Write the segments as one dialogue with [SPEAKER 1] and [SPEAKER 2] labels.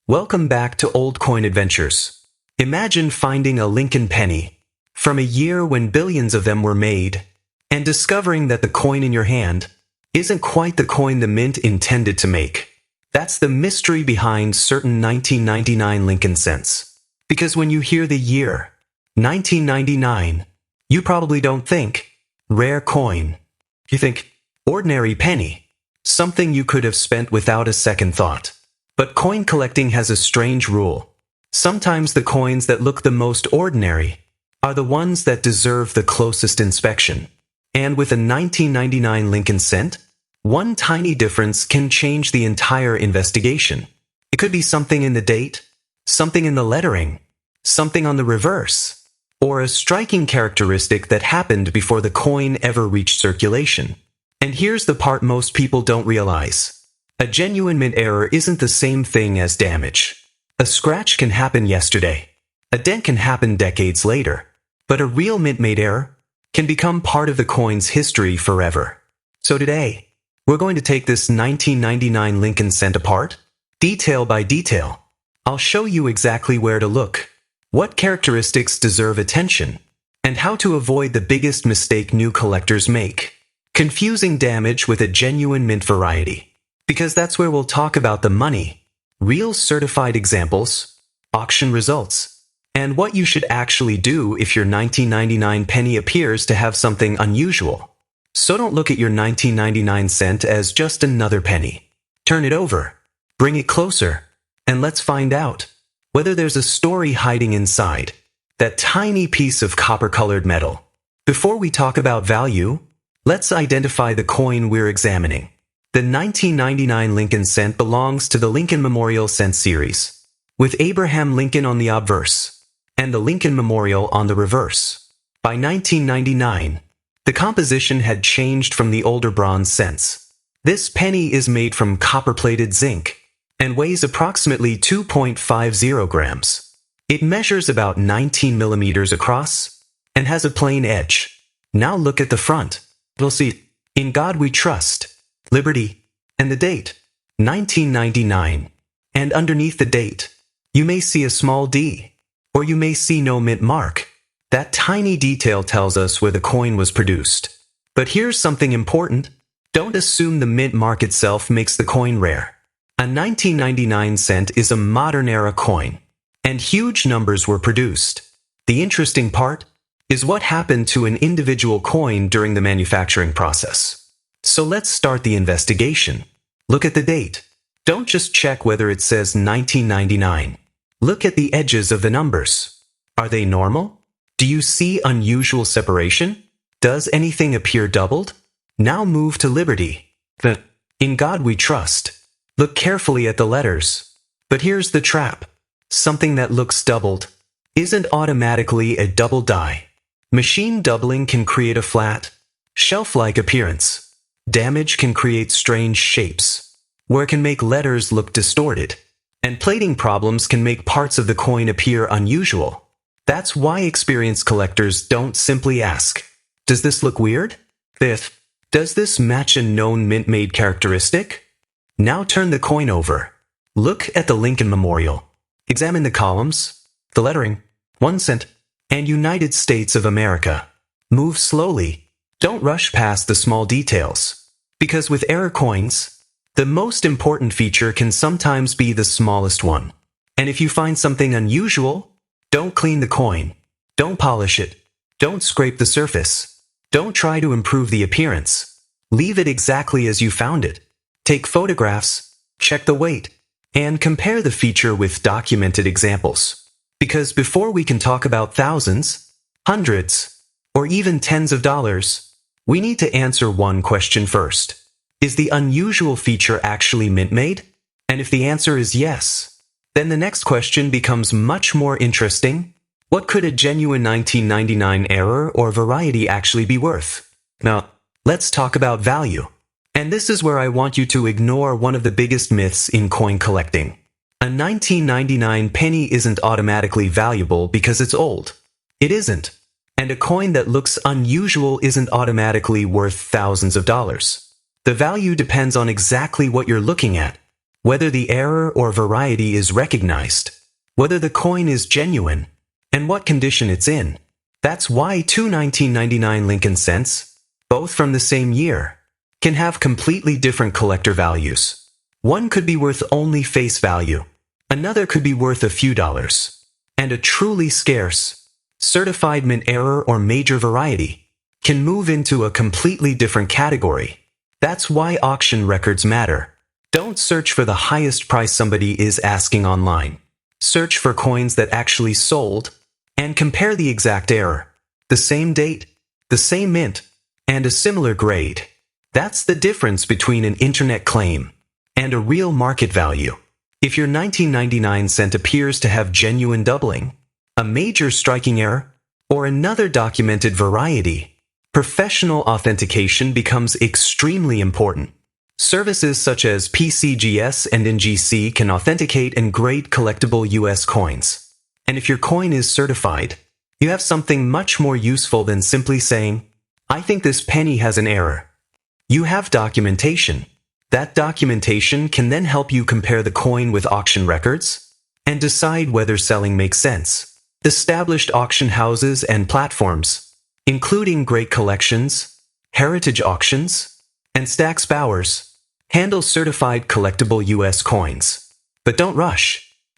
[SPEAKER 1] Welcome back to Old Coin Adventures. Imagine finding a Lincoln penny from a year when billions of them were made and discovering that the coin in your hand isn't quite the coin the mint intended to make. That's the mystery behind certain 1999 Lincoln cents. Because when you hear the year 1999, you probably don't think rare coin. You think ordinary penny, something you could have spent without a second thought. But coin collecting has a strange rule. Sometimes the coins that look the most ordinary are the ones that deserve the closest inspection. And with a 1999 Lincoln cent, one tiny difference can change the entire investigation. It could be something in the date, something in the lettering, something on the reverse, or a striking characteristic that happened before the coin ever reached circulation. And here's the part most people don't realize. A genuine mint error isn't the same thing as damage. A scratch can happen yesterday. A dent can happen decades later. But a real mint-made error can become part of the coin's history forever. So today, we're going to take this 1999 Lincoln cent apart, detail by detail. I'll show you exactly where to look, what characteristics deserve attention, and how to avoid the biggest mistake new collectors make: confusing damage with a genuine mint variety. Because that's where we'll talk about the money, real certified examples, auction results, and what you should actually do if your 1999 penny appears to have something unusual. So don't look at your 1999 cent as just another penny. Turn it over, bring it closer, and let's find out whether there's a story hiding inside that tiny piece of copper-colored metal. Before we talk about value, let's identify the coin we're examining. The 1999 Lincoln cent belongs to the Lincoln Memorial cent series, with Abraham Lincoln on the obverse and the Lincoln Memorial on the reverse. By 1999, the composition had changed from the older bronze cents. This penny is made from copper-plated zinc and weighs approximately 2.50 grams. It measures about 19 millimeters across and has a plain edge. Now look at the front. You'll see, "In God We Trust," Liberty, and the date, 1999. And underneath the date, you may see a small D, or you may see no mint mark. That tiny detail tells us where the coin was produced. But here's something important. Don't assume the mint mark itself makes the coin rare. A 1999 cent is a modern-era coin, and huge numbers were produced. The interesting part is what happened to an individual coin during the manufacturing process. So let's start the investigation. Look at the date. Don't just check whether it says 1999. Look at the edges of the numbers. Are they normal? Do you see unusual separation? Does anything appear doubled? Now move to Liberty. The "In God We Trust." Look carefully at the letters. But here's the trap. Something that looks doubled isn't automatically a double die. Machine doubling can create a flat, shelf-like appearance. Damage can create strange shapes, where it can make letters look distorted, and plating problems can make parts of the coin appear unusual. That's why experienced collectors don't simply ask, "Does this look weird?" Fifth, "Does this match a known mint-made characteristic?" Now turn the coin over. Look at the Lincoln Memorial. Examine the columns, the lettering, 1 cent, and United States of America. Move slowly. Don't rush past the small details, because with error coins, the most important feature can sometimes be the smallest one. And if you find something unusual, don't clean the coin. Don't polish it. Don't scrape the surface. Don't try to improve the appearance. Leave it exactly as you found it. Take photographs, check the weight, and compare the feature with documented examples. Because before we can talk about thousands, hundreds, or even tens of dollars, we need to answer one question first. Is the unusual feature actually mint-made? And if the answer is yes, then the next question becomes much more interesting. What could a genuine 1999 error or variety actually be worth? Now, let's talk about value. And this is where I want you to ignore one of the biggest myths in coin collecting. A 1999 penny isn't automatically valuable because it's old. It isn't. And a coin that looks unusual isn't automatically worth thousands of dollars. The value depends on exactly what you're looking at. whether the error or variety is recognized, whether the coin is genuine, and what condition it's in. That's why two 1999 Lincoln cents, both from the same year, can have completely different collector values. One could be worth only face value, another could be worth a few dollars, and a truly scarce, certified mint error or major variety can move into a completely different category. That's why auction records matter. Don't search for the highest price somebody is asking online. Search for coins that actually sold, and compare the exact error, the same date, the same mint, and a similar grade. That's the difference between an internet claim and a real market value. If your 1999 cent appears to have genuine doubling, a major striking error, or another documented variety, professional authentication becomes extremely important. Services such as PCGS and NGC can authenticate and grade collectible US coins. And if your coin is certified, you have something much more useful than simply saying, "I think this penny has an error." You have documentation. That documentation can then help you compare the coin with auction records and decide whether selling makes sense. Established auction houses and platforms, including Great Collections, Heritage Auctions, and Stack's Bowers, handle certified collectible US coins. But don't rush.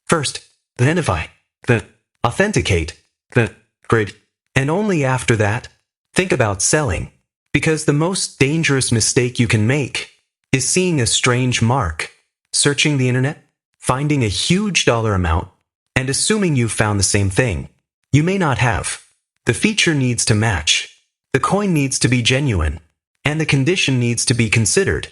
[SPEAKER 1] First, identify, then authenticate, then grade, and only after that, think about selling. Because the most dangerous mistake you can make is seeing a strange mark, searching the internet, finding a huge dollar amount, and assuming you've found the same thing. You may not have. The feature needs to match. The coin needs to be genuine, and the condition needs to be considered.